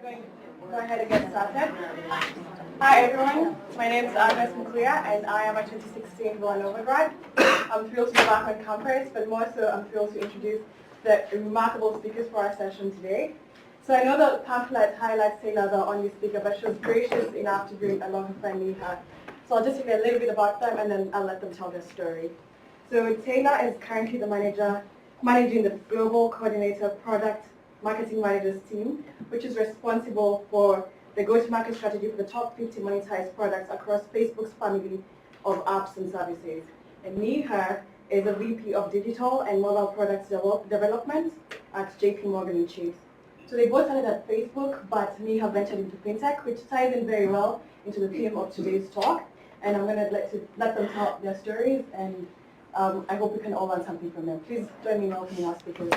Go ahead and get started. Hi everyone, my name is Agnes Mukuya and I am a 2016 Villanova grad. I'm thrilled to be back on campus, but more so I'm thrilled to introduce the remarkable speakers for our session today. So I know the pamphlet highlights Taylor, the only speaker, but she was gracious enough to bring along her friend Neha. So I'll just tell you a little bit about them and then I'll let them tell their story. So Taylor is currently the managing the Global Coordinator Product Marketing Managers team, which is responsible for the go-to-market strategy for the top 50 monetized products across Facebook's family of apps and services. And Neha is a VP of Digital and Mobile Products Development at JP Morgan Chase. So they both started at Facebook, but Neha ventured into fintech, which ties in very well into the theme of today's talk. And I'm going to let them tell their stories, and I hope we can all learn something from them. Please join me in welcoming our speakers.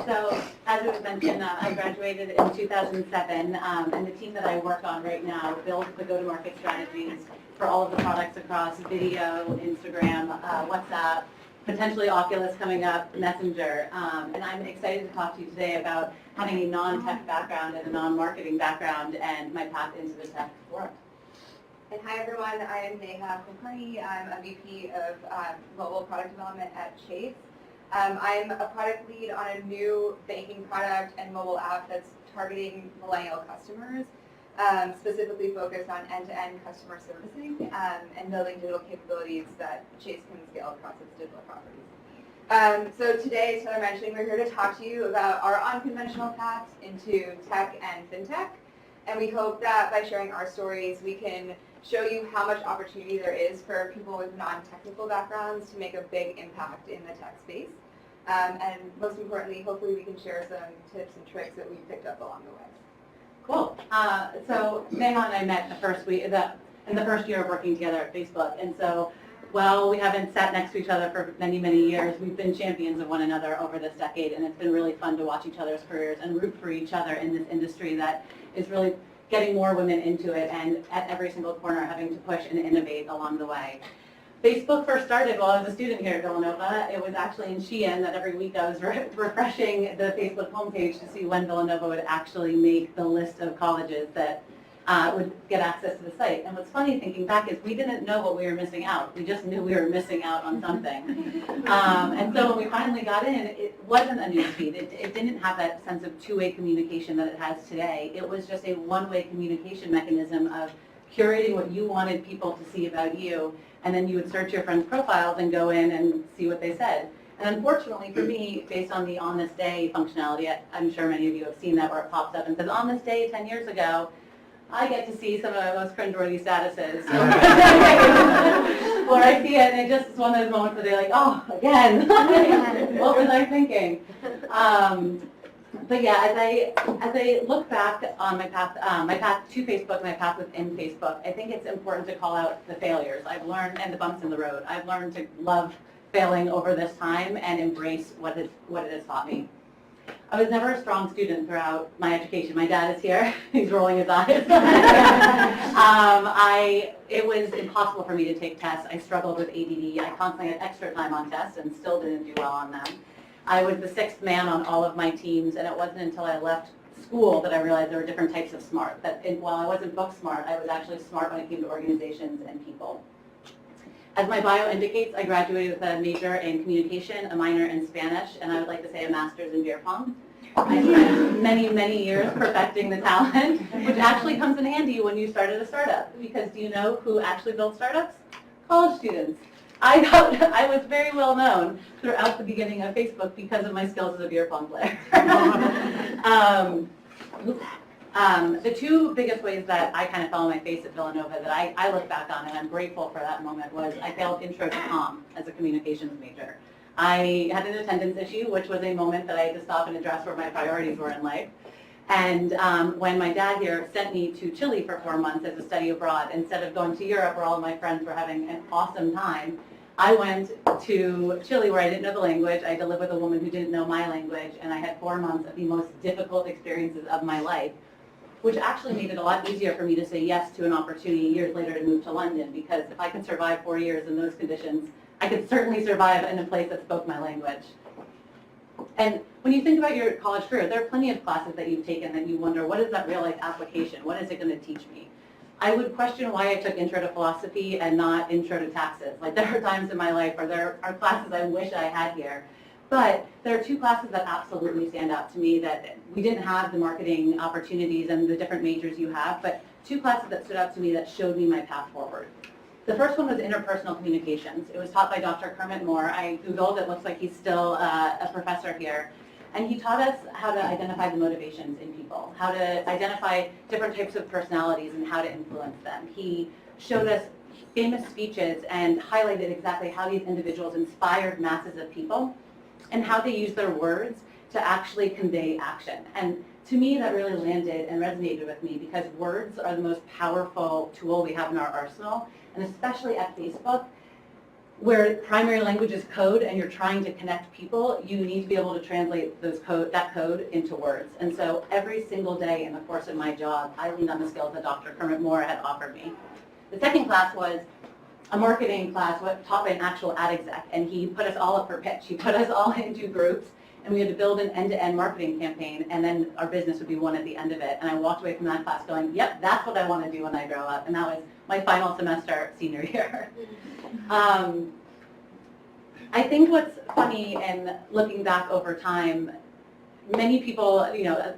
So, as it was mentioned, I graduated in 2007, and the team that I work on right now builds the go-to-market strategies for all of the products across video, Instagram, WhatsApp, potentially Oculus coming up, Messenger. And I'm excited to talk to you today about having a non-tech background and a non-marketing background and my path into the tech world. And hi everyone, I am Neha Kulkarni. I'm a VP of Mobile Product Development at Chase. I'm a product lead on a new banking product and mobile app that's targeting millennial customers, specifically focused on end-to-end customer servicing and building digital capabilities that Chase can scale across its digital properties. So today, as I mentioned, we're here to talk to you about our unconventional paths into tech and fintech. And we hope that by sharing our stories, we can show you how much opportunity there is for people with non-technical backgrounds to make a big impact in the tech space. And most importantly, hopefully we can share some tips and tricks that we've picked up along the way. Cool. So Neha and I met in the first year of working together at Facebook. And so while we haven't sat next to each other for many, many years, we've been champions of one another over this decade. And it's been really fun to watch each other's careers and root for each other in this industry that is really getting more women into it, and at every single corner having to push and innovate along the way. Facebook first started while I was a student here at Villanova. It was actually in Shein that every week I was refreshing the Facebook homepage to see when Villanova would actually make the list of colleges that would get access to the site. And what's funny thinking back is we didn't know what we were missing out. We just knew we were missing out on something. And so when we finally got in, it wasn't a news feed. It didn't have that sense of two-way communication that it has today. It was just a one-way communication mechanism of curating what you wanted people to see about you, and then you would search your friends' profiles and go in and see what they said. And unfortunately for me, based on the On This Day functionality, I'm sure many of you have seen that where it pops up and says, on this day 10 years ago, I get to see some of the most cringeworthy statuses. Or I see it and it just is one of those moments where they're like, oh, again, what was I thinking? But yeah, as I look back on my path to Facebook, my path within Facebook, I think it's important to call out the failures I've learned and the bumps in the road. I've learned to love failing over this time and embrace what it has taught me. I was never a strong student throughout my education. My dad is here. He's rolling his eyes. It was impossible for me to take tests. I struggled with ADD. I constantly had extra time on tests and still didn't do well on them. I was the sixth man on all of my teams, and it wasn't until I left school that I realized there were different types of smart. While I wasn't book smart, I was actually smart when it came to organizations and people. As my bio indicates, I graduated with a major in communication, a minor in Spanish, and I would like to say a master's in beer pong. I spent many, many years perfecting the talent, which actually comes in handy when you started a startup, because do you know who actually built startups? College students. I was very well known throughout the beginning of Facebook because of my skills as a beer pong player. The two biggest ways that I kind of fell on my face at Villanova that I look back on, and I'm grateful for that moment, was I failed Intro to Comm as a communications major. I had an attendance issue, which was a moment that I had to stop and address where my priorities were in life. And when my dad here sent me to Chile for 4 months as a study abroad, instead of going to Europe where all my friends were having an awesome time, I went to Chile where I didn't know the language. I had to live with a woman who didn't know my language, and I had 4 months of the most difficult experiences of my life, which actually made it a lot easier for me to say yes to an opportunity years later to move to London, because if I could survive 4 years in those conditions, I could certainly survive in a place that spoke my language. And when you think about your college career, there are plenty of classes that you've taken that you wonder, what is that real life application? What is it going to teach me? I would question why I took intro to philosophy and not intro to taxes. Like there are times in my life where there are classes I wish I had here. But there are two classes that absolutely stand out to me that we didn't have the marketing opportunities and the different majors you have, but two classes that stood out to me that showed me my path forward. The first one was interpersonal communications. It was taught by Dr. Kermit Moore. I Googled, it looks like he's still a professor here. And he taught us how to identify the motivations in people, how to identify different types of personalities and how to influence them. He showed us famous speeches and highlighted exactly how these individuals inspired masses of people and how they use their words to actually convey action. And to me, that really landed and resonated with me because words are the most powerful tool we have in our arsenal, and especially at Facebook, where primary language is code and you're trying to connect people, you need to be able to translate that code into words. And so every single day in the course of my job, I leaned on the skills that Dr. Kermit Moore had offered me. The second class was a marketing class taught by an actual ad exec, and he put us all up for pitch. He put us all into groups, and we had to build an end-to-end marketing campaign, and then our business would be won at the end of it. And I walked away from that class going, yep, that's what I want to do when I grow up. And that was my final semester senior year. I think what's funny in looking back over time, many people,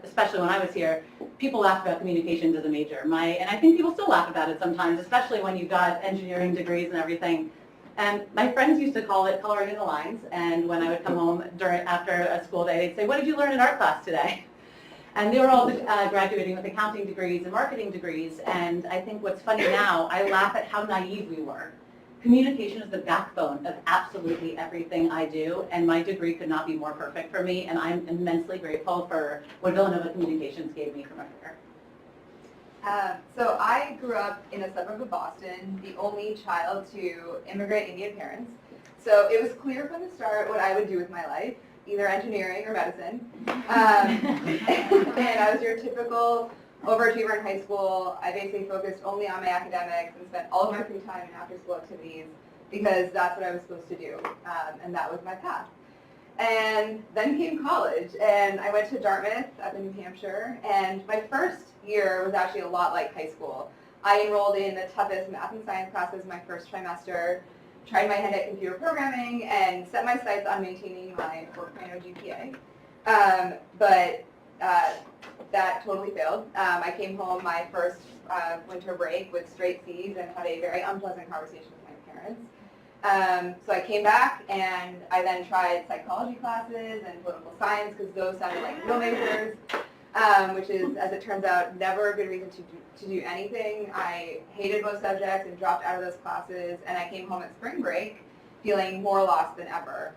especially when I was here, people laugh about communications as a major. And I think people still laugh about it sometimes, especially when you've got engineering degrees and everything. And my friends used to call it coloring in the lines. And when I would come home after a school day, they'd say, what did you learn in art class today? And they were all graduating with accounting degrees and marketing degrees. And I think what's funny now, I laugh at how naive we were. Communication is the backbone of absolutely everything I do, and my degree could not be more perfect for me, and I'm immensely grateful for what Villanova Communications gave me for my career. So I grew up in a suburb of Boston, the only child to immigrant Indian parents. So it was clear from the start what I would do with my life, either engineering or medicine. And I was your typical overachiever in high school. I basically focused only on my academics and spent all of my free time in after-school activities because that's what I was supposed to do, and that was my path. And then came college, and I went to Dartmouth up in New Hampshire, and my first year was actually a lot like high school. I enrolled in the toughest math and science classes my first trimester, tried my hand at computer programming, and set my sights on maintaining my 4.0 GPA. But that totally failed. I came home my first winter break with straight C's and had a very unpleasant conversation with my parents. So I came back and I then tried psychology classes and political science because those sounded like real majors, which is, as it turns out, never a good reason to do anything. I hated both subjects and dropped out of those classes, and I came home at spring break feeling more lost than ever.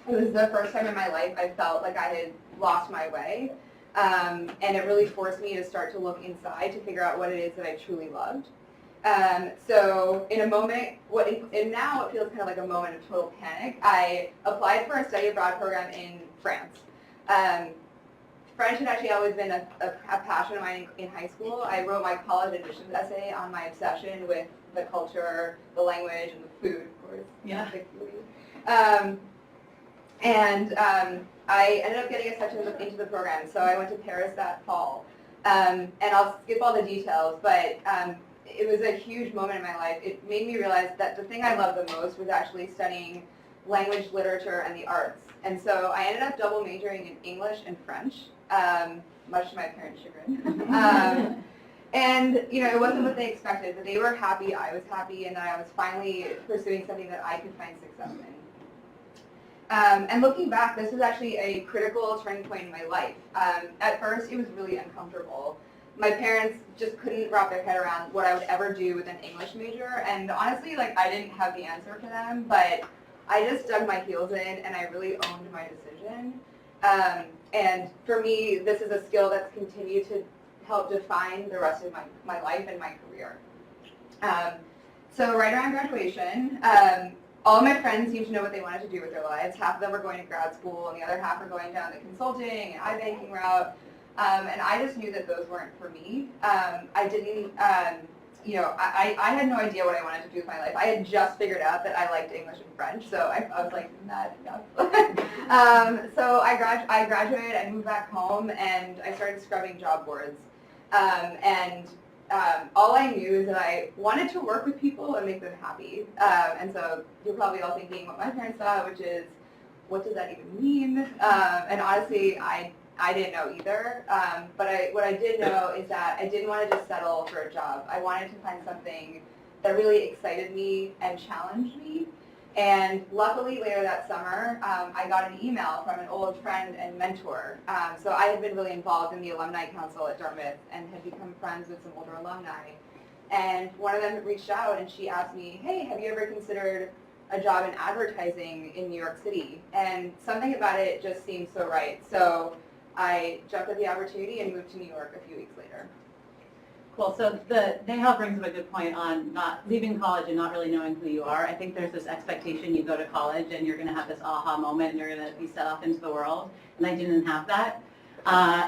It was the first time in my life I felt like I had lost my way. And it really forced me to start to look inside to figure out what it is that I truly loved. So in a moment, and now it feels kind of like a moment of total panic, I applied for a study abroad program in France. French had actually always been a passion of mine in high school. I wrote my college admissions essay on my obsession with the culture, the language, and the food, of course. Yeah. I ended up getting accepted into the program, so I went to Paris that fall. And I'll skip all the details, but it was a huge moment in my life. It made me realize that the thing I loved the most was actually studying language, literature, and the arts. And so I ended up double majoring in English and French, much to my parents' chagrin. And it wasn't what they expected, but they were happy, I was happy, and that I was finally pursuing something that I could find success in. And looking back, this was actually a critical turning point in my life. At first, it was really uncomfortable. My parents just couldn't wrap their head around what I would ever do with an English major, and honestly, I didn't have the answer for them, but I just dug my heels in, and I really owned my decision. And for me, this is a skill that's continued to help define the rest of my life and my career. So right around graduation, all of my friends seemed to know what they wanted to do with their lives. Half of them were going to grad school, and the other half were going down the consulting and iBanking route. And I just knew that those weren't for me. I didn't I had no idea what I wanted to do with my life. I had just figured out that I liked English and French, so I was like, not enough. So I graduated, I moved back home, and I started scrubbing job boards. All I knew is that I wanted to work with people and make them happy. And so you're probably all thinking what my parents thought, which is, what does that even mean? And honestly, I didn't know either. But what I did know is that I didn't want to just settle for a job. I wanted to find something that really excited me and challenged me. And luckily, later that summer, I got an email from an old friend and mentor. So I had been really involved in the alumni council at Dartmouth and had become friends with some older alumni. And one of them reached out and she asked me, hey, have you ever considered a job in advertising in New York City? And something about it just seemed so right. So I jumped at the opportunity and moved to New York a few weeks later. Cool. So Nehal brings up a good point on not leaving college and not really knowing who you are. I think there's this expectation you go to college and you're going to have this aha moment and you're going to be set off into the world. And I didn't have that.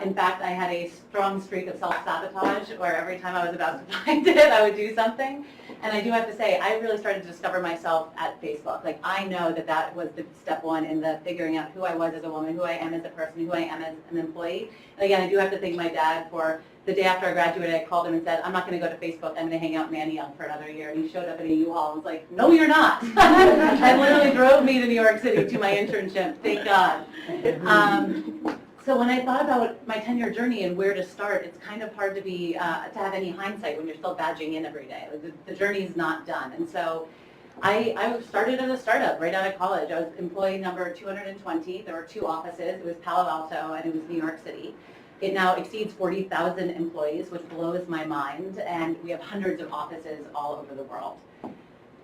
In fact, I had a strong streak of self-sabotage where every time I was about to find it, I would do something. And I do have to say, I really started to discover myself at Facebook. Like, I know that that was the step one in the figuring out who I was as a woman, who I am as a person, who I am as an employee. And again, I do have to thank my dad for the day after I graduated, I called him and said, I'm not going to go to Facebook, I'm going to hang out in Manioc for another year. And he showed up at a U-Haul and was like, no, you're not. And literally drove me to New York City to my internship, thank God. So when I thought about my 10-year journey and where to start, it's kind of hard to have any hindsight when you're still badging in every day. The journey's not done. And so I started at a startup right out of college. I was employee number 220. There were 2 offices. It was Palo Alto and it was New York City. It now exceeds 40,000 employees, which blows my mind, and we have hundreds of offices all over the world.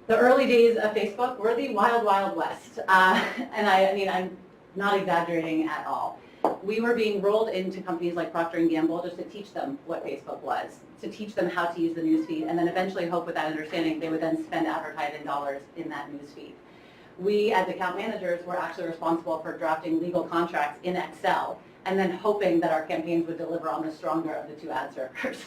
The early days of Facebook were the wild, wild west, and I mean, I'm not exaggerating at all. We were being rolled into companies like Procter & Gamble just to teach them what Facebook was, to teach them how to use the newsfeed, and then eventually hope with that understanding they would then spend advertising dollars in that newsfeed. We, as account managers, were actually responsible for drafting legal contracts in Excel, and then hoping that our campaigns would deliver on the stronger of the 2 ad servers.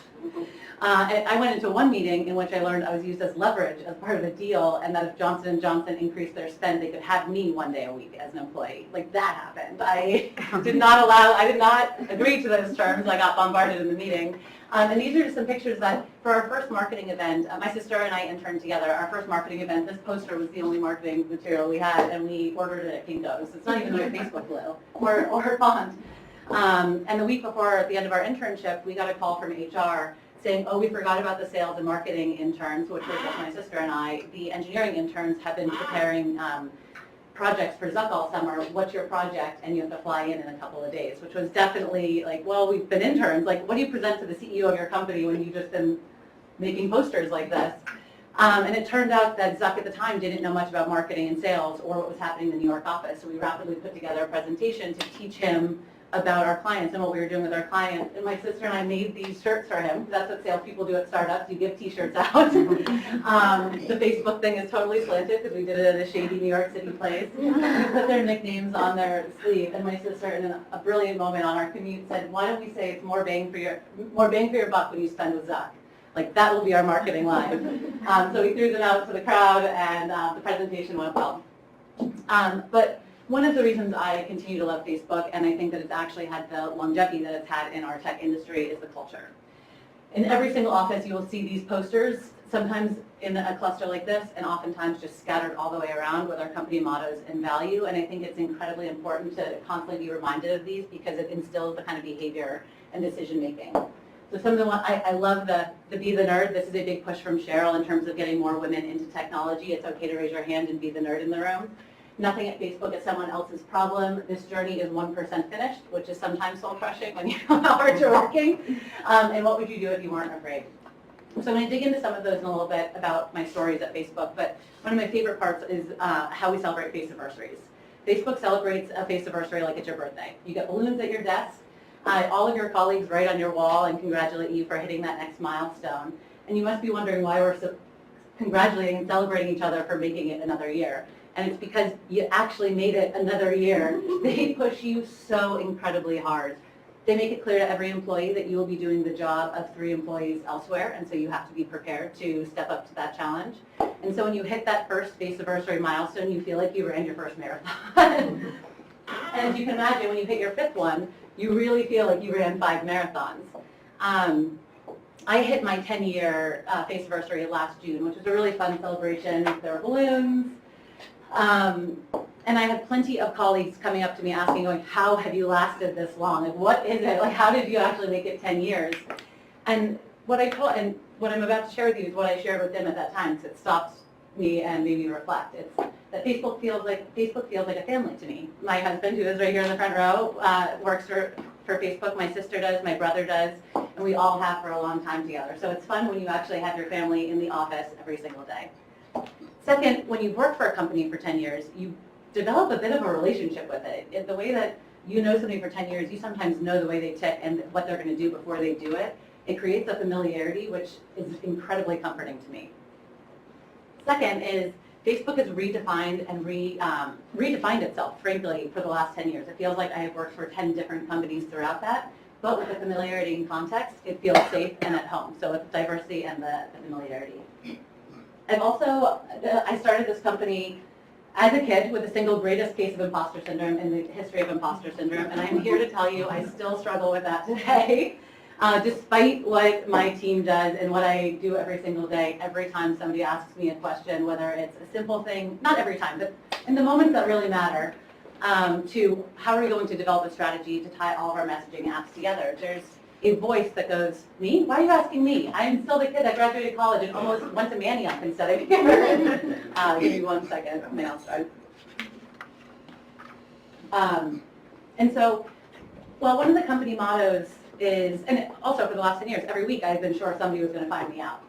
I went into one meeting in which I learned I was used as leverage as part of a deal, and that if Johnson & Johnson increased their spend, they could have me one day a week as an employee. Like, that happened. I did not agree to those terms. I got bombarded in the meeting. And these are just some pictures that, for our first marketing event, my sister and I interned together. Our first marketing event, this poster was the only marketing material we had, and we ordered it at Kinko's. It's not even like Facebook glue or font. And the week before, at the end of our internship, we got a call from HR saying, oh, we forgot about the sales and marketing interns, which was just my sister and I. The engineering interns have been preparing projects for Zuck all summer. What's your project? And you have to fly in a couple of days, which was definitely like, well, we've been interns. Like, what do you present to the CEO of your company when you've just been making posters like this? And it turned out that Zuck at the time didn't know much about marketing and sales or what was happening in the New York office. So we rapidly put together a presentation to teach him about our clients and what we were doing with our clients. And my sister and I made these shirts for him. That's what salespeople do at startups. You give T-shirts out. The Facebook thing is totally slanted because we did it at a shady New York City place. We put their nicknames on their sleeve. And my sister, in a brilliant moment on our commute, said, why don't we say it's more bang for your buck when you spend with Zuck? Like, that will be our marketing line. So we threw them out to the crowd, and the presentation went well. But one of the reasons I continue to love Facebook, and I think that it's actually had the longevity that it's had in our tech industry, is the culture. In every single office, you will see these posters, sometimes in a cluster like this, and oftentimes just scattered all the way around with our company mottos and value. And I think it's incredibly important to constantly be reminded of these because it instills the kind of behavior and decision making. So some of the ones, I love the Be the Nerd. This is a big push from Cheryl in terms of getting more women into technology. It's okay to raise your hand and be the nerd in the room. Nothing at Facebook is someone else's problem. This journey is 1% finished, which is sometimes soul-crushing when you know how hard you're working. And what would you do if you weren't afraid? So I'm going to dig into some of those in a little bit about my stories at Facebook, but one of my favorite parts is how we celebrate face-anniversaries. Facebook celebrates a face-anniversary like it's your birthday. You get balloons at your desk. All of your colleagues write on your wall and congratulate you for hitting that next milestone. And you must be wondering why we're so congratulating and celebrating each other for making it another year. And it's because you actually made it another year. They push you so incredibly hard. They make it clear to every employee that you will be doing the job of 3 employees elsewhere, and so you have to be prepared to step up to that challenge. And so when you hit that first Faceversary milestone, you feel like you ran your first marathon. And as you can imagine, when you hit your 5th one, you really feel like you ran 5 marathons. I hit my 10-year Faceversary last June, which was a really fun celebration. There were balloons. And I had plenty of colleagues coming up to me asking, going, how have you lasted this long? Like, what is it? Like, how did you actually make it 10 years? And what I'm about to share with you is what I shared with them at that time, because it stopped me and made me reflect. It's that Facebook feels like a family to me. My husband, who is right here in the front row, works for Facebook. My sister does, my brother does, and we all have for a long time together. So it's fun when you actually have your family in the office every single day. Second, when you've worked for a company for 10 years, you develop a bit of a relationship with it. The way that you know somebody for 10 years, you sometimes know the way they tick and what they're going to do before they do it. It creates a familiarity, which is incredibly comforting to me. Second is Facebook has redefined and redefined itself, frankly, for the last 10 years. It feels like I have worked for 10 different companies throughout that, but with the familiarity and context, it feels safe and at home. So with diversity and the familiarity. I started this company as a kid with the single greatest case of imposter syndrome in the history of imposter syndrome, and I'm here to tell you I still struggle with that today. Despite what my team does and what I do every single day, every time somebody asks me a question, whether it's a simple thing, not every time, but in the moments that really matter, to how are we going to develop a strategy to tie all of our messaging apps together, there's a voice that goes, me? Why are you asking me? I'm still the kid that graduated college and almost went to Manioc instead of here. Give me 1 second, and I'll start. And so, well, one of the company mottos is, and also for the last 10 years, every week I've been sure somebody was going to find me out.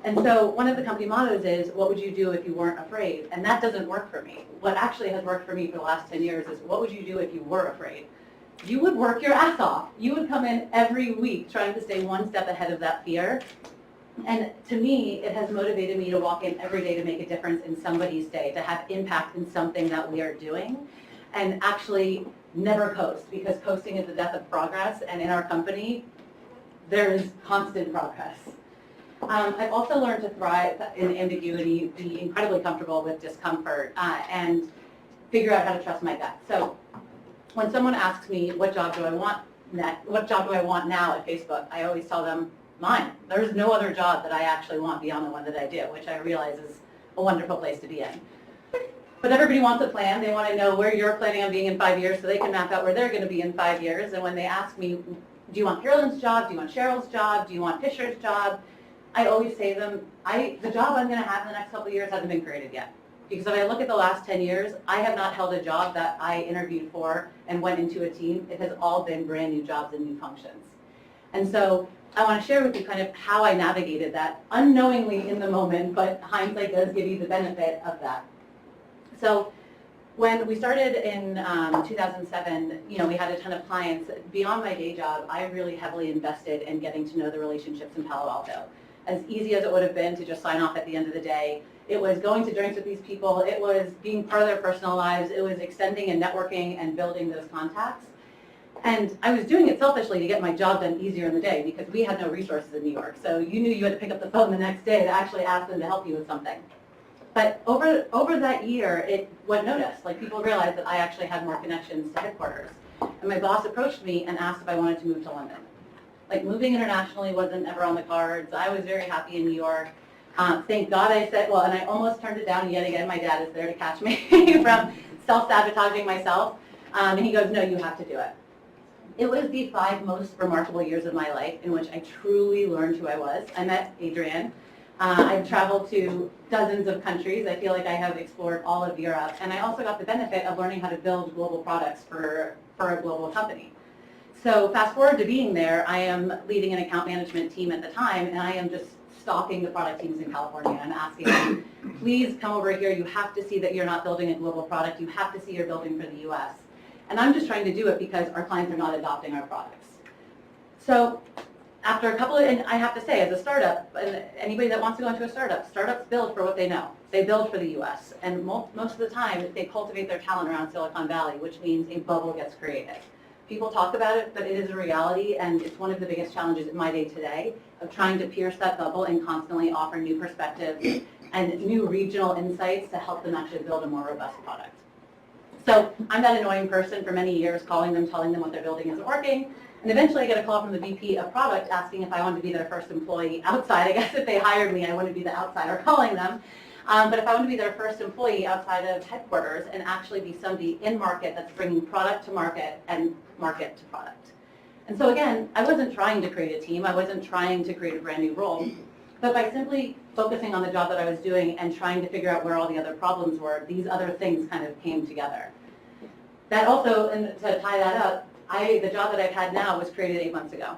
And so one of the company mottos is, what would you do if you weren't afraid? And that doesn't work for me. What actually has worked for me for the last 10 years is, what would you do if you were afraid? You would work your ass off. You would come in every week trying to stay one step ahead of that fear. And to me, it has motivated me to walk in every day to make a difference in somebody's day, to have impact in something that we are doing, and actually never coast, because coasting is the death of progress, and in our company, there is constant progress. I've also learned to thrive in ambiguity, be incredibly comfortable with discomfort, and figure out how to trust my gut. So when someone asks me, what job do I want now at Facebook, I always tell them, mine. There's no other job that I actually want beyond the one that I do, which I realize is a wonderful place to be in. But everybody wants a plan. They want to know where you're planning on being in 5 years so they can map out where they're going to be in 5 years. And when they ask me, do you want Carolyn's job? Do you want Cheryl's job? Do you want Fisher's job? I always say to them, the job I'm going to have in the next couple of years hasn't been created yet. Because if I look at the last 10 years, I have not held a job that I interviewed for and went into a team. It has all been brand new jobs and new functions. And so I want to share with you kind of how I navigated that unknowingly in the moment, but hindsight does give you the benefit of that. So when we started in 2007, we had a ton of clients. Beyond my day job, I really heavily invested in getting to know the relationships in Palo Alto. As easy as it would have been to just sign off at the end of the day, it was going to drinks with these people, it was being part of their personal lives, it was extending and networking and building those contacts. And I was doing it selfishly to get my job done easier in the day because we had no resources in New York. So you knew you had to pick up the phone the next day to actually ask them to help you with something. But over that year, it went noticed. Like, people realized that I actually had more connections to headquarters. And my boss approached me and asked if I wanted to move to London. Like, moving internationally wasn't ever on the cards. I was very happy in New York. Thank God I said, well, and I almost turned it down yet again. My dad is there to catch me from self-sabotaging myself. And he goes, no, you have to do it. It was the 5 most remarkable years of my life in which I truly learned who I was. I met Adrienne. I've traveled to dozens of countries. I feel like I have explored all of Europe. And I also got the benefit of learning how to build global products for a global company. So fast forward to being there, I am leading an account management team at the time, and I am just stalking the product teams in California. I'm asking them, please come over here. You have to see that you're not building a global product. You have to see you're building for the US. And I'm just trying to do it because our clients are not adopting our products. So after a couple of, and I have to say, as a startup, and anybody that wants to go into a startup, startups build for what they know. They build for the US. And most of the time, they cultivate their talent around Silicon Valley, which means a bubble gets created. People talk about it, but it is a reality, and it's one of the biggest challenges in my day-to-day of trying to pierce that bubble and constantly offer new perspectives and new regional insights to help them actually build a more robust product. So I'm that annoying person for many years, calling them, telling them what they're building isn't working, and eventually I get a call from the VP of product asking if I want to be their first employee outside. I guess if they hired me, I wouldn't be the outsider calling them. But if I want to be their first employee outside of headquarters and actually be somebody in market that's bringing product to market and market to product. And so again, I wasn't trying to create a team. I wasn't trying to create a brand new role. But by simply focusing on the job that I was doing and trying to figure out where all the other problems were, these other things kind of came together. That also, and to tie that up, the job that I've had now was created 8 months ago.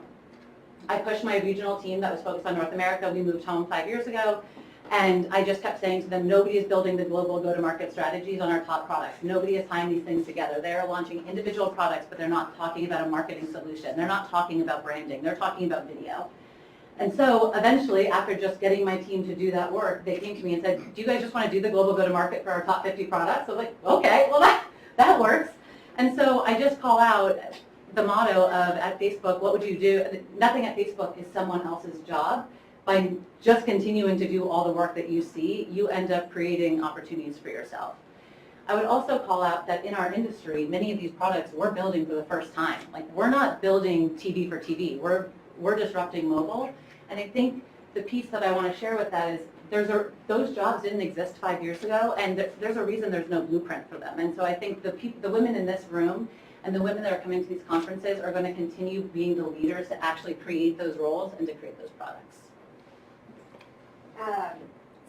I pushed my regional team that was focused on North America. We moved home 5 years ago. And I just kept saying to them, nobody is building the global go-to-market strategies on our top products. Nobody is tying these things together. They're launching individual products, but they're not talking about a marketing solution. They're not talking about branding. They're talking about video. And so eventually, after just getting my team to do that work, they came to me and said, do you guys just want to do the global go-to-market for our top 50 products? I was like, okay, well, that works. And so I just call out the motto of, at Facebook, what would you do? Nothing at Facebook is someone else's job. By just continuing to do all the work that you see, you end up creating opportunities for yourself. I would also call out that in our industry, many of these products we're building for the first time. Like, we're not building TV for TV. We're disrupting mobile. And I think the piece that I want to share with that is those jobs didn't exist 5 years ago, and there's a reason there's no blueprint for them. And so I think the women in this room and the women that are coming to these conferences are going to continue being the leaders to actually create those roles and to create those products.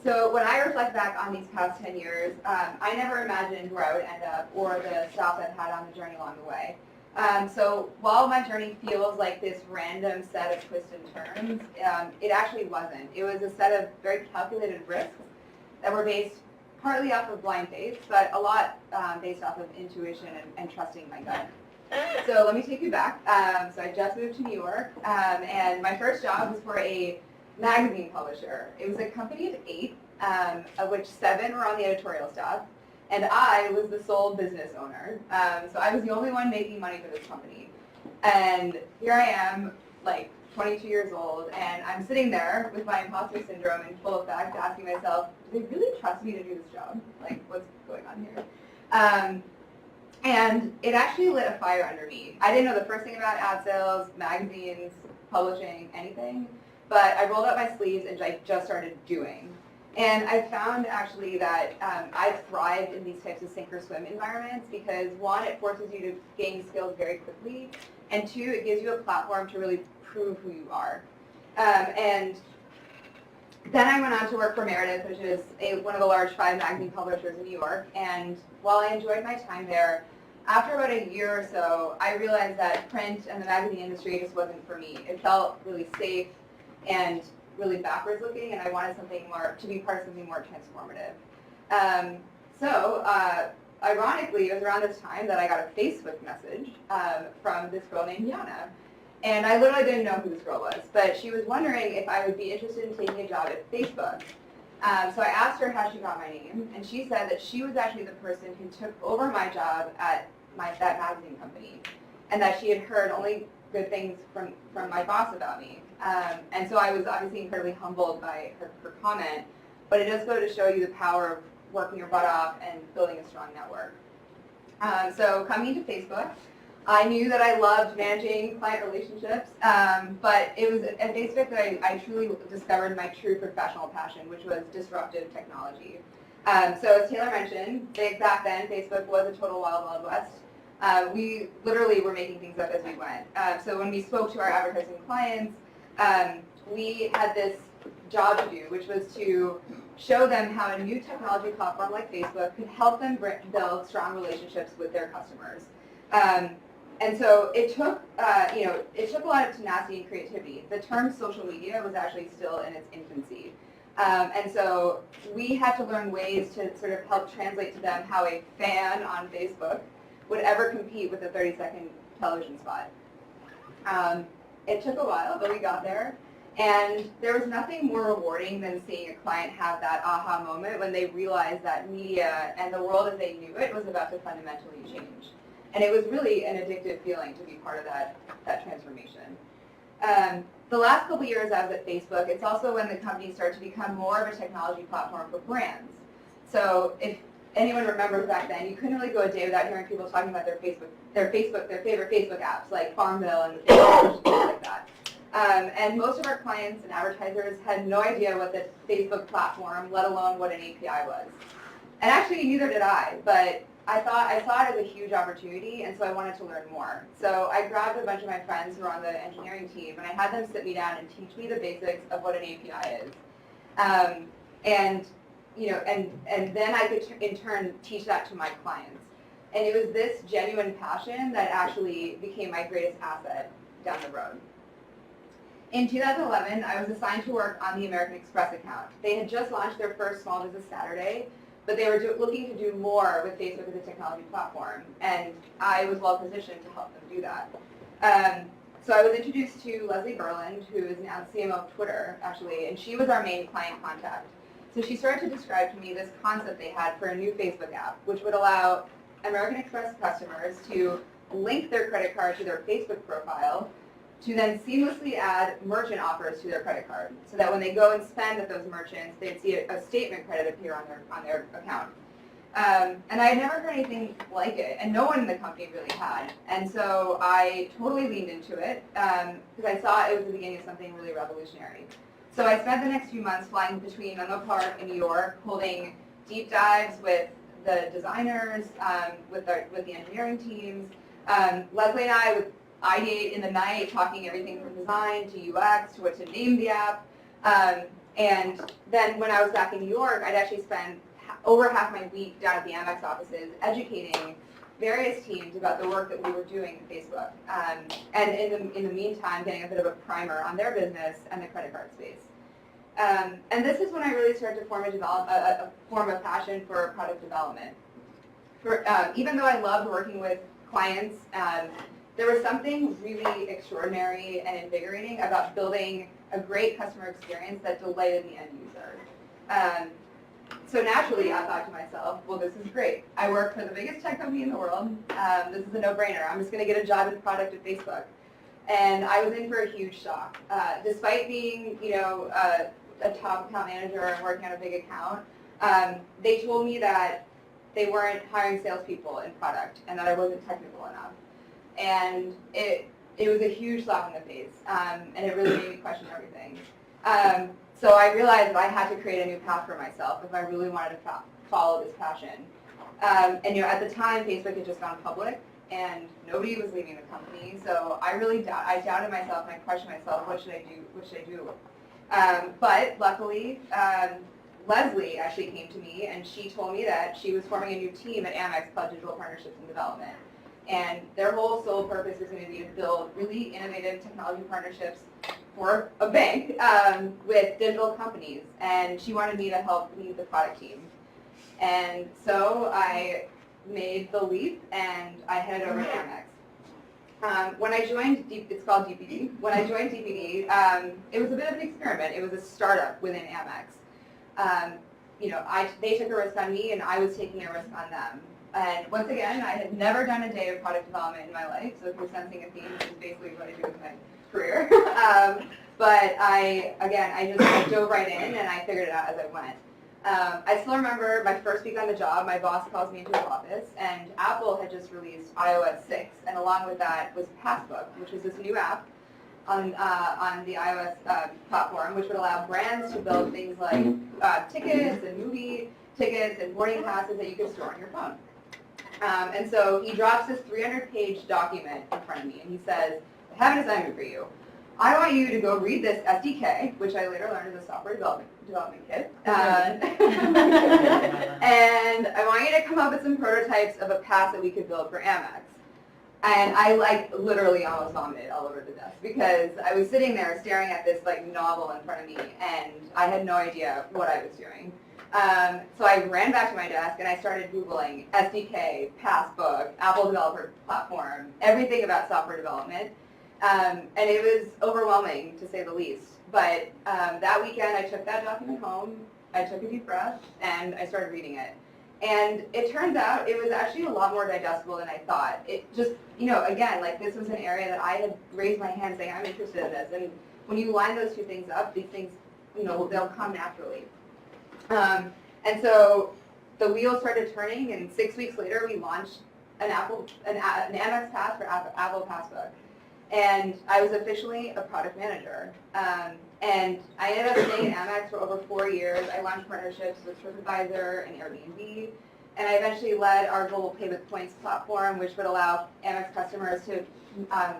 So when I reflect back on these past 10 years, I never imagined where I would end up or the stops I've had on the journey along the way. So while my journey feels like this random set of twists and turns, it actually wasn't. It was a set of very calculated risks that were based partly off of blind faith, but a lot based off of intuition and trusting my gut. So let me take you back. So I just moved to New York, and my first job was for a magazine publisher. It was a company of 8, of which 7 were on the editorial staff, and I was the sole business owner. So I was the only one making money for this company. And here I am, like 22 years old, and I'm sitting there with my imposter syndrome in full effect, asking myself, do they really trust me to do this job? Like, what's going on here? And it actually lit a fire under me. I didn't know the first thing about ad sales, magazines, publishing, anything. But I rolled up my sleeves and I just started doing. And I found actually that I thrived in these types of sink or swim environments because 1, it forces you to gain skills very quickly, and 2, it gives you a platform to really prove who you are. And then I went on to work for Meredith, which is one of the large 5 magazine publishers in New York. And while I enjoyed my time there, after about a year or so, I realized that print and the magazine industry just wasn't for me. It felt really safe and really backwards looking, and I wanted something more, to be part of something more transformative. Ironically, it was around this time that I got a Facebook message from this girl named Yana. And I literally didn't know who this girl was, but she was wondering if I would be interested in taking a job at Facebook. So I asked her how she got my name, and she said that she was actually the person who took over my job at that magazine company, and that she had heard only good things from my boss about me. And so I was obviously incredibly humbled by her comment, but it does go to show you the power of working your butt off and building a strong network. So coming into Facebook, I knew that I loved managing client relationships, but it was at Facebook that I truly discovered my true professional passion, which was disruptive technology. So as Taylor mentioned, back then Facebook was a total wild, wild west. We literally were making things up as we went. So when we spoke to our advertising clients, we had this job to do, which was to show them how a new technology platform like Facebook could help them build strong relationships with their customers. And so it took, it took a lot of tenacity and creativity. The term social media was actually still in its infancy. And so we had to learn ways to sort of help translate to them how a fan on Facebook would ever compete with a 30-second television spot. It took a while, but we got there. And there was nothing more rewarding than seeing a client have that aha moment when they realized that media and the world as they knew it was about to fundamentally change. And it was really an addictive feeling to be part of that transformation. The last couple years I was at Facebook, it's also when the company started to become more of a technology platform for brands. So if anyone remembers back then, you couldn't really go a day without hearing people talking about their favorite Facebook apps, like Farmville and things like that. And most of our clients and advertisers had no idea what the Facebook platform, let alone what an API was. And actually, neither did I, but I saw it as a huge opportunity, and so I wanted to learn more. So I grabbed a bunch of my friends who were on the engineering team, and I had them sit me down and teach me the basics of what an API is. And then I could in turn teach that to my clients. And it was this genuine passion that actually became my greatest asset down the road. In 2011, I was assigned to work on the American Express account. They had just launched their first Small Business Saturday, but they were looking to do more with Facebook as a technology platform, and I was well positioned to help them do that. So I was introduced to Leslie Berland, who is now CMO of Twitter, actually, and she was our main client contact. So she started to describe to me this concept they had for a new Facebook app, which would allow American Express customers to link their credit card to their Facebook profile, to then seamlessly add merchant offers to their credit card, so that when they go and spend at those merchants, they'd see a statement credit appear on their account. And I had never heard anything like it, and no one in the company really had. And so I totally leaned into it, because I saw it was the beginning of something really revolutionary. So I spent the next few months flying between Menlo Park and New York, holding deep dives with the designers, with the engineering teams. Leslie and I would ideate in the night, talking everything from design to UX to what to name the app. And then when I was back in New York, I'd actually spend over half my week down at the Amex offices educating various teams about the work that we were doing at Facebook. And in the meantime, getting a bit of a primer on their business and the credit card space. And this is when I really started to form a passion for product development. Even though I loved working with clients, there was something really extraordinary and invigorating about building a great customer experience that delighted the end user. So naturally, I thought to myself, well, this is great. I work for the biggest tech company in the world. This is a no-brainer. I'm just going to get a job in product at Facebook. And I was in for a huge shock. Despite being, a top account manager and working on a big account, they told me that they weren't hiring salespeople in product and that I wasn't technical enough. And it was a huge slap in the face, and it really made me question everything. So I realized that I had to create a new path for myself if I really wanted to follow this passion. And at the time, Facebook had just gone public, and nobody was leaving the company. So I doubted myself, and I questioned myself, what should I do? What should I do? But luckily, Leslie actually came to me, and she told me that she was forming a new team at Amex called Digital Partnerships and Development. And their whole sole purpose was going to be to build really innovative technology partnerships for a bank with digital companies. And she wanted me to help lead the product team. And so I made the leap, and I headed over to Amex. When I joined, it's called DPD. When I joined DPD, it was a bit of an experiment. It was a startup within Amex. They took a risk on me, and I was taking a risk on them. And once again, I had never done a day of product development in my life, so if you're sensing a theme, this is basically what I do with my career. But I dove right in, and I figured it out as I went. I still remember my first week on the job, my boss calls me into his office, and Apple had just released iOS 6, and along with that was Passbook, which was this new app on the iOS platform, which would allow brands to build things like tickets and movie tickets and boarding passes that you could store on your phone. And so he drops this 300-page document in front of me, and he says, I have an assignment for you. I want you to go read this SDK, which I later learned is a software development kit. And I want you to come up with some prototypes of a pass that we could build for Amex. And I literally almost vomited all over the desk because I was sitting there staring at this novel in front of me, and I had no idea what I was doing. So I ran back to my desk and I started Googling SDK, Passbook, Apple Developer Platform, everything about software development. And it was overwhelming, to say the least. But that weekend I took that document home, I took a deep breath, and I started reading it. And it turns out it was actually a lot more digestible than I thought. It just, again, like this was an area that I had raised my hand saying, I'm interested in this. And when you line those two things up, these things, they'll come naturally. And so the wheel started turning, and 6 weeks later, we launched an Amex Pass for Apple Passbook. And I was officially a product manager. And I ended up staying at Amex for over 4 years. I launched partnerships with TripAdvisor and Airbnb. And I eventually led our global payment points platform, which would allow Amex customers to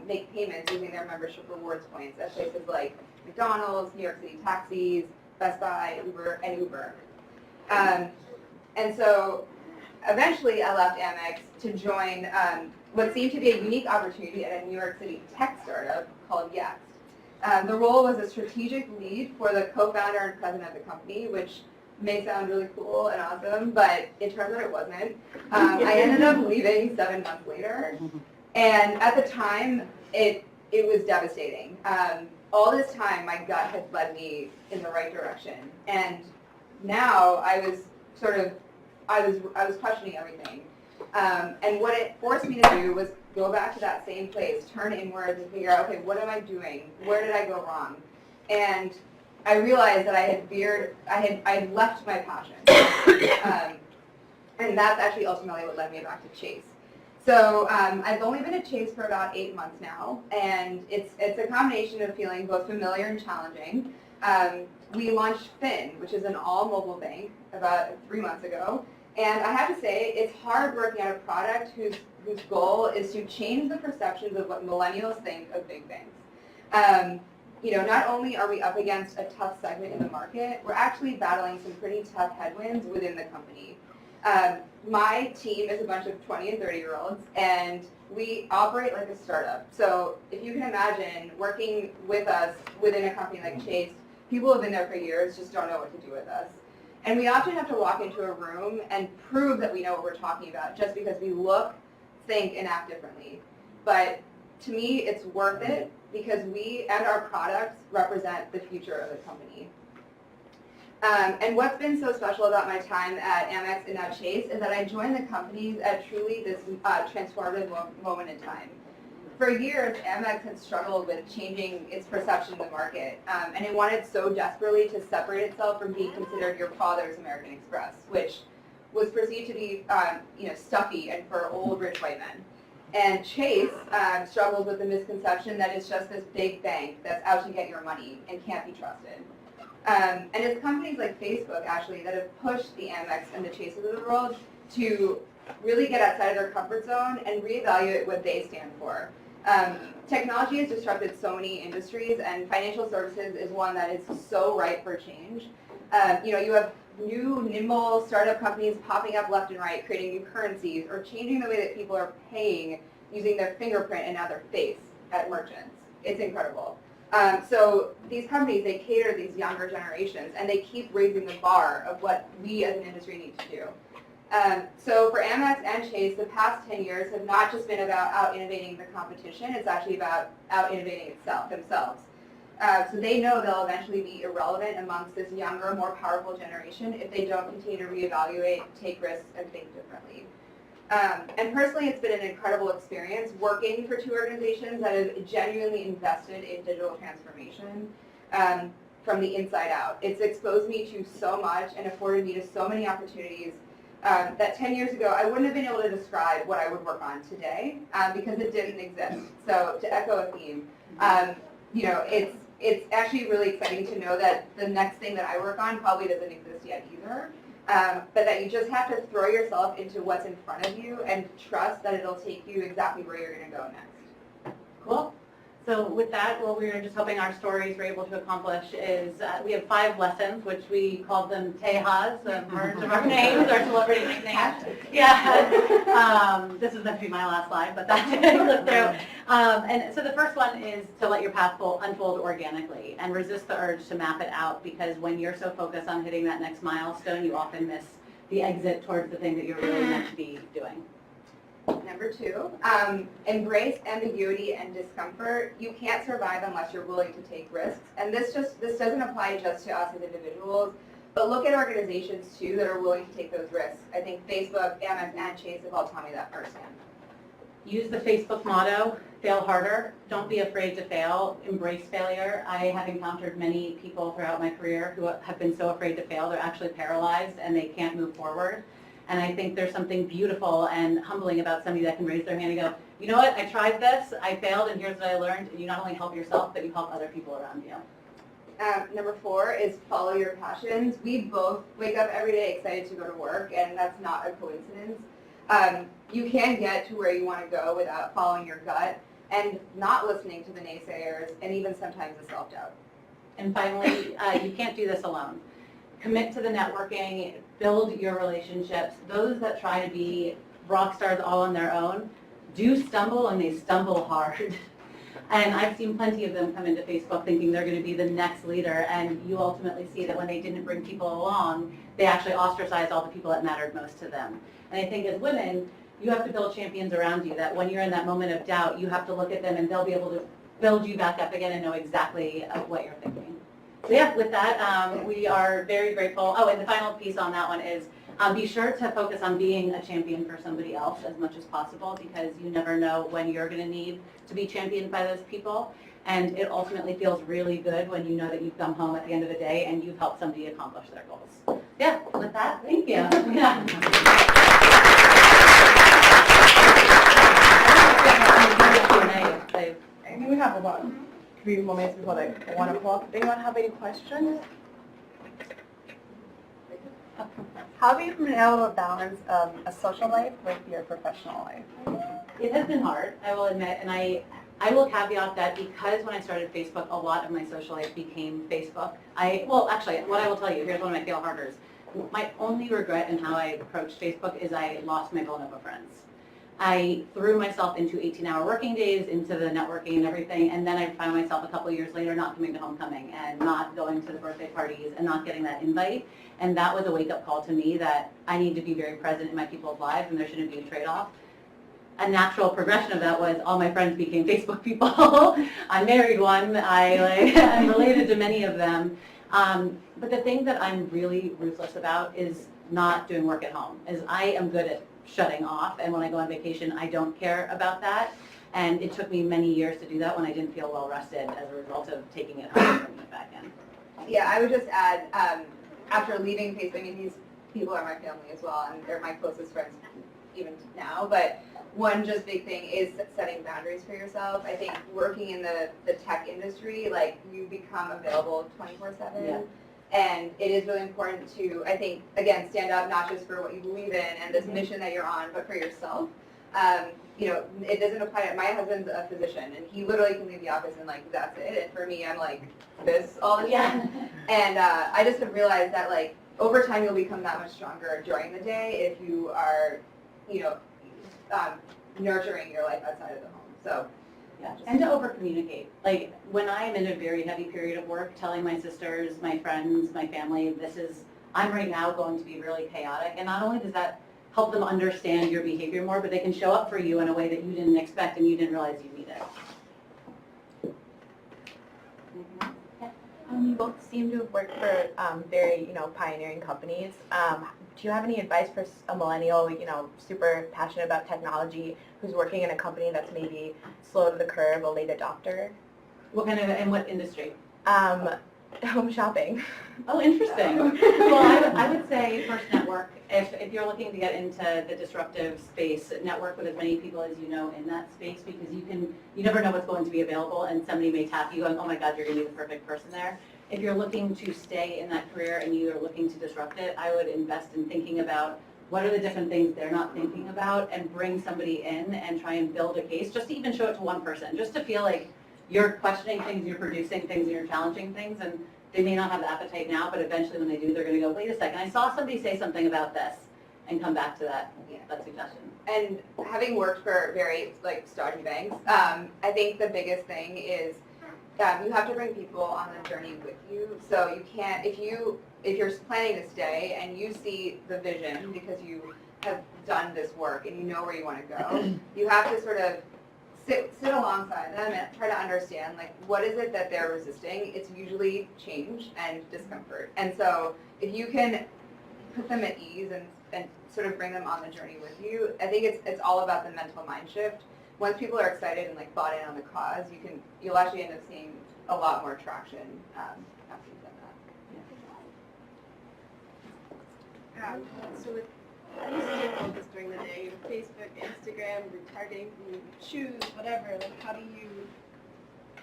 make payments using their membership rewards points at places like McDonald's, New York City Taxis, Best Buy, Uber. And so eventually I left Amex to join what seemed to be a unique opportunity at a New York City tech startup called Yext. The role was a strategic lead for the co-founder and president of the company, which may sound really cool and awesome, but it turns out it wasn't. I ended up leaving 7 months later, and at the time, it was devastating. All this time, my gut had led me in the right direction, and now I was questioning everything. And what it forced me to do was go back to that same place, turn inwards and figure out, okay, what am I doing? Where did I go wrong? And I realized that I had left my passion. And that's actually ultimately what led me back to Chase. So I've only been at Chase for about 8 months now, and it's a combination of feeling both familiar and challenging. We launched Finn, which is an all-mobile bank, about 3 months ago. And I have to say, it's hard working on a product whose goal is to change the perceptions of what millennials think of big banks. Not only are we up against a tough segment in the market, we're actually battling some pretty tough headwinds within the company. My team is a bunch of 20 and 30-year-olds, and we operate like a startup. So if you can imagine working with us within a company like Chase, people who have been there for years just don't know what to do with us. And we often have to walk into a room and prove that we know what we're talking about just because we look, think, and act differently. But to me, it's worth it because we and our products represent the future of the company. And what's been so special about my time at Amex and now Chase is that I joined the companies at truly this transformative moment in time. For years, Amex had struggled with changing its perception in the market, and it wanted so desperately to separate itself from being considered your father's American Express, which was perceived to be stuffy and for old rich white men. And Chase struggles with the misconception that it's just this big bank that's out to get your money and can't be trusted. And it's companies like Facebook, actually, that have pushed the Amex and the Chases of the world to really get outside of their comfort zone and reevaluate what they stand for. Technology has disrupted so many industries, and financial services is one that is so ripe for change. You have new, nimble startup companies popping up left and right, creating new currencies, or changing the way that people are paying using their fingerprint and now their face at merchants. It's incredible. So these companies, they cater to these younger generations, and they keep raising the bar of what we as an industry need to do. So for Amex and Chase, the past 10 years have not just been about out-innovating the competition, it's actually about out-innovating themselves. So they know they'll eventually be irrelevant amongst this younger, more powerful generation if they don't continue to reevaluate, take risks, and think differently. And personally, it's been an incredible experience working for two organizations that have genuinely invested in digital transformation from the inside out. It's exposed me to so much and afforded me to so many opportunities that 10 years ago I wouldn't have been able to describe what I would work on today because it didn't exist. So to echo a theme, it's actually really exciting to know that the next thing that I work on probably doesn't exist yet either. But that you just have to throw yourself into what's in front of you and trust that it'll take you exactly where you're going to go next. Cool. So with that, what we were just hoping our stories were able to accomplish is we have 5 lessons, which we called them Tehas, the merge of our names, our celebrity nicknames. Yeah. This was meant to be my last slide, but that's it. And so the first one is to let your path unfold organically and resist the urge to map it out, because when you're so focused on hitting that next milestone, you often miss the exit towards the thing that you're really meant to be doing. Number 2, embrace ambiguity and discomfort. You can't survive unless you're willing to take risks. And this doesn't apply just to us as individuals, But look at organizations too that are willing to take those risks. I think Facebook, Amex, and Chase have all taught me that firsthand. Use the Facebook motto, fail harder. Don't be afraid to fail. Embrace failure. I have encountered many people throughout my career who have been so afraid to fail, they're actually paralyzed and they can't move forward. And I think there's something beautiful and humbling about somebody that can raise their hand and go, you know what, I tried this, I failed, and here's what I learned. And you not only help yourself, but you help other people around you. Number 4 is follow your passions. We both wake up every day excited to go to work, and that's not a coincidence. You can get to where you want to go without following your gut and not listening to the naysayers and even sometimes the self-doubt. And finally, you can't do this alone. Commit to the networking, build your relationships. Those that try to be rock stars all on their own do stumble, and they stumble hard. And I've seen plenty of them come into Facebook thinking they're going to be the next leader, and you ultimately see that when they didn't bring people along, they actually ostracized all the people that mattered most to them. And I think as women, you have to build champions around you, that when you're in that moment of doubt, you have to look at them and they'll be able to build you back up again and know exactly what you're thinking. So yeah, with that, we are very grateful. Oh, and the final piece on that one is be sure to focus on being a champion for somebody else as much as possible, because you never know when you're going to need to be championed by those people. And it ultimately feels really good when you know that you've come home at the end of the day and you've helped somebody accomplish their goals. Yeah, with that, thank you. Yeah. I think we have about 3 more minutes before like 1 o'clock. Does anyone have any questions? How have you been able to balance a social life with your professional life? It has been hard, I will admit, and I will caveat that because when I started Facebook, a lot of my social life became Facebook. Well, actually, what I will tell you, here's one of my fail harders. My only regret in how I approached Facebook is I lost my Villanova friends. I threw myself into 18-hour working days, into the networking and everything, and then I found myself a couple of years later not coming to homecoming and not going to the birthday parties and not getting that invite. And that was a wake-up call to me that I need to be very present in my people's lives and there shouldn't be a trade-off. A natural progression of that was all my friends became Facebook people. I married one. I'm related to many of them. But the thing that I'm really ruthless about is not doing work at home. Is I am good at shutting off, and when I go on vacation, I don't care about that. And it took me many years to do that when I didn't feel well rested as a result of taking it home and bringing it back in. Yeah, I would just add, after leaving Facebook, I mean, these people are my family as well, and they're my closest friends even now, but one just big thing is setting boundaries for yourself. I think working in the tech industry, like, you become available 24/7. Yeah. And it is really important to, I think, again, stand up not just for what you believe in and this mission that you're on, but for yourself. You know, it doesn't apply to, my husband's a physician, and he literally can leave the office and, like, that's it. And for me, I'm like this all the time. Yeah. And I just have realized that, like, over time, you'll become that much stronger during the day if you are, you know, nurturing your life outside of the home. So. Yeah, and to over-communicate. Like, when I'm in a very heavy period of work, telling my sisters, my friends, my family, I'm right now going to be really chaotic. And not only does that help them understand your behavior more, but they can show up for you in a way that you didn't expect and you didn't realize you needed. You both seem to have worked for very, pioneering companies. Do you have any advice for a millennial, super passionate about technology, who's working in a company that's maybe slow to the curve, a late adopter? What kind of, in what industry? Home shopping. Oh, interesting. Well, I would say first network. If you're looking to get into the disruptive space, network with as many people as you know in that space, because you never know what's going to be available, and somebody may tap you going, oh my God, you're going to be the perfect person there. If you're looking to stay in that career and you're looking to disrupt it, I would invest in thinking about what are the different things they're not thinking about, and bring somebody in and try and build a case, just to even show it to one person, just to feel like you're questioning things, you're producing things, and you're challenging things, and they may not have the appetite now, but eventually when they do, they're going to go, wait a second, I saw somebody say something about this, and come back to that suggestion. And having worked for very, stodgy banks, I think the biggest thing is you have to bring people on the journey with you. So you can't, if you're planning to stay and you see the vision because you have done this work and you know where you want to go, you have to sort of sit alongside them and try to understand, like, what is it that they're resisting? It's usually change and discomfort. And so if you can put them at ease and sort of bring them on the journey with you, I think it's all about the mental mind shift. Once people are excited and like bought in on the cause, you'll actually end up seeing a lot more traction after you've done that. So with how you stay focused during the day, Facebook, Instagram, retargeting, shoes, whatever, like how do you,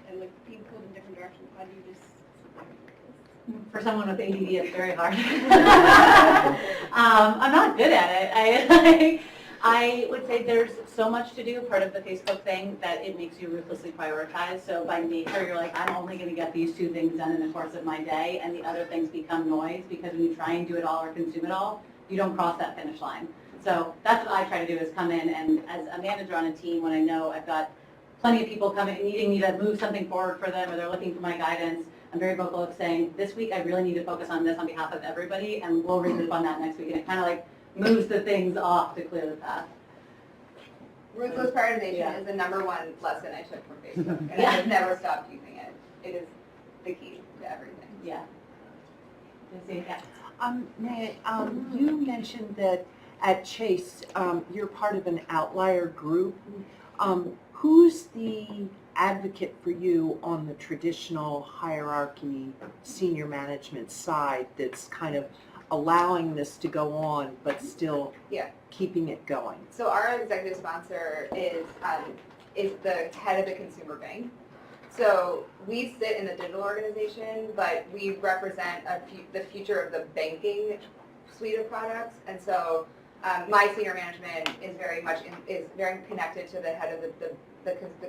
and like being pulled in different directions, how do you just For someone with ADD, it's very hard. I'm not good at it. I would say there's so much to do, part of the Facebook thing, that it makes you ruthlessly prioritize. So by nature, you're like, I'm only going to get these 2 things done in the course of my day, and the other things become noise, because when you try and do it all or consume it all, you don't cross that finish line. So that's what I try to do, is come in, and as a manager on a team, when I know I've got plenty of people coming needing me to move something forward for them, or they're looking for my guidance, I'm very vocal of saying, this week I really need to focus on this on behalf of everybody, and we'll regroup on that next week. And it kind of like moves the things off to clear the path. Ruthless prioritization is the #1 lesson I took from Facebook, and I've never stopped using it. It is the key to everything. Yeah. Yeah. Nate, you mentioned that at Chase, you're part of an outlier group. Who's the advocate for you on the traditional hierarchy, senior management side that's kind of allowing this to go on, but still keeping it going? So our executive sponsor is the head of the consumer bank. So we sit in the digital organization, but we represent the future of the banking suite of products. And so my senior management is very connected to the head of the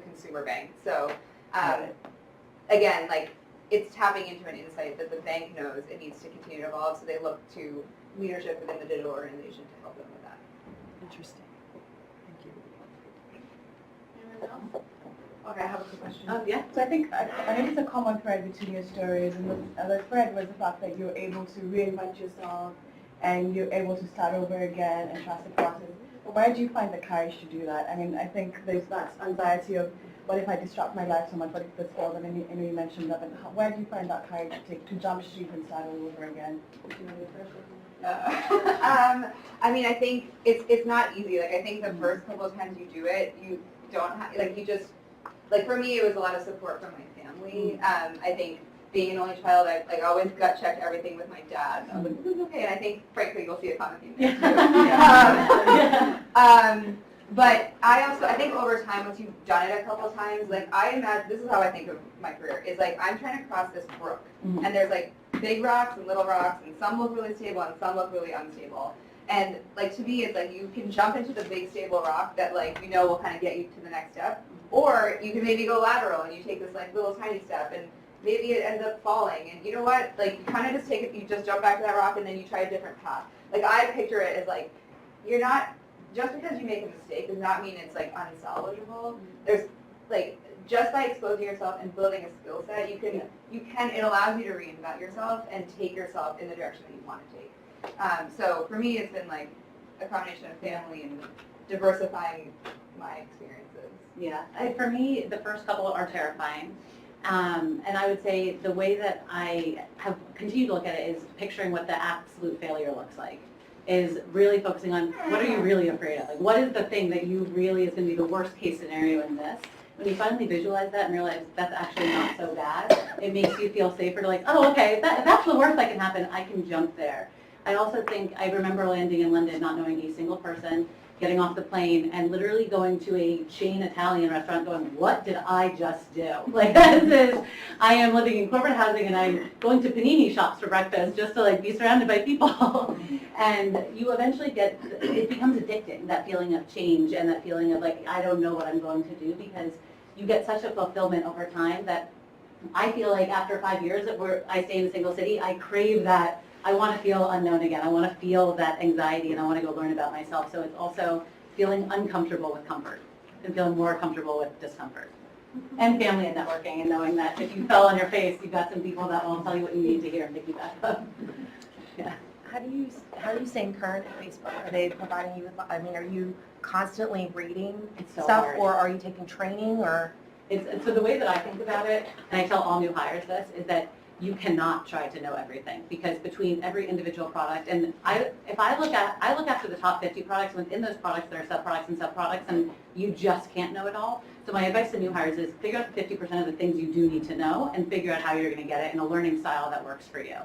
consumer bank. So again, like, it's tapping into an insight that the bank knows it needs to continue to evolve. So they look to leadership within the digital organization to help them with that. Interesting. Thank you. anyone else? Okay, I have a quick question. Yeah. So I think it's a common thread between your stories, and the thread was the fact that you're able to reinvent yourself and you're able to start over again and trust the process. But where do you find the courage to do that? I mean, I think there's that anxiety of, what if I disrupt my life so much, what if this fails? And then you mentioned that, but where do you find that courage to jump ship and start all over again? I mean, I think it's not easy. Like, I think the first couple of times you do it, you don't have, like, you just, like, for me, it was a lot of support from my family. I think being an only child, I always gut checked everything with my dad. I was like, this is okay. And I think, frankly, you'll see a common theme there too. But I think over time, once you've done it a couple of times, like, I imagine, this is how I think of my career, is like, I'm trying to cross this brook. And there's like big rocks and little rocks, and some look really stable and some look really unstable. And like, to me, it's like, you can jump into the big stable rock that, like, you know will kind of get you to the next step, or you can maybe go lateral and you take this like little tiny step, and maybe it ends up falling. And you know what? Like, you kind of just take it, you just jump back to that rock, and then you try a different path. Like, I picture it as like, you're not, just because you make a mistake does not mean it's like unsalvageable. There's like, just by exposing yourself and building a skill set, you can, it allows you to reinvent yourself and take yourself in the direction that you want to take. So for me, it's been like a combination of family and diversifying my experiences. Yeah, for me, the first couple are terrifying. And I would say the way that I have continued to look at it is picturing what the absolute failure looks like. Is really focusing on, what are you really afraid of? Like, what is the thing that you really is going to be the worst case scenario in this? When you finally visualize that and realize that's actually not so bad, it makes you feel safer to like, oh, okay, if that's the worst that can happen, I can jump there. I also think, I remember landing in London not knowing a single person, getting off the plane, and literally going to a chain Italian restaurant going, what did I just do? Like, I am living in corporate housing and I'm going to panini shops for breakfast just to like be surrounded by people. And you eventually get, it becomes addicting, that feeling of change and that feeling of like, I don't know what I'm going to do, because you get such a fulfillment over time that I feel like after 5 years that I stay in a single city, I crave that. I want to feel unknown again. I want to feel that anxiety, and I want to go learn about myself. So it's also feeling uncomfortable with comfort and feeling more comfortable with discomfort. And family and networking, and knowing that if you fell on your face, you've got some people that will tell you what you need to hear and pick you back up. Yeah. how do you staying current at Facebook? Are they providing you with, I mean, are you constantly reading It's so stuff, hard. or are you taking training, or? So the way that I think about it, and I tell all new hires this, is that you cannot try to know everything, because between every individual product, and I look after the top 50 products. Within those products, there are subproducts, and you just can't know it all. So my advice to new hires is figure out the 50% of the things you do need to know, and figure out how you're going to get it in a learning style that works for you.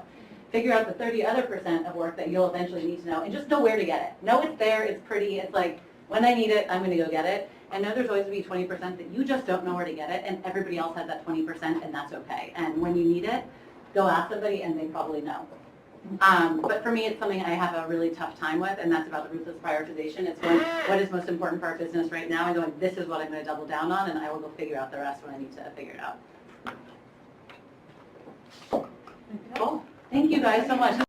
Figure out the 30 other % of work that you'll eventually need to know, and just know where to get it. Know it's there, it's pretty, it's like, when I need it, I'm going to go get it. And know there's always going to be 20% that you just don't know where to get it, and everybody else has that 20%, and that's okay. And when you need it, go ask somebody, and they probably know. But for me, it's something I have a really tough time with, and that's about the ruthless prioritization. It's going, what is most important for our business right now, and going, this is what I'm going to double down on, and I will go figure out the rest when I need to figure it out. Cool. Thank you guys so much.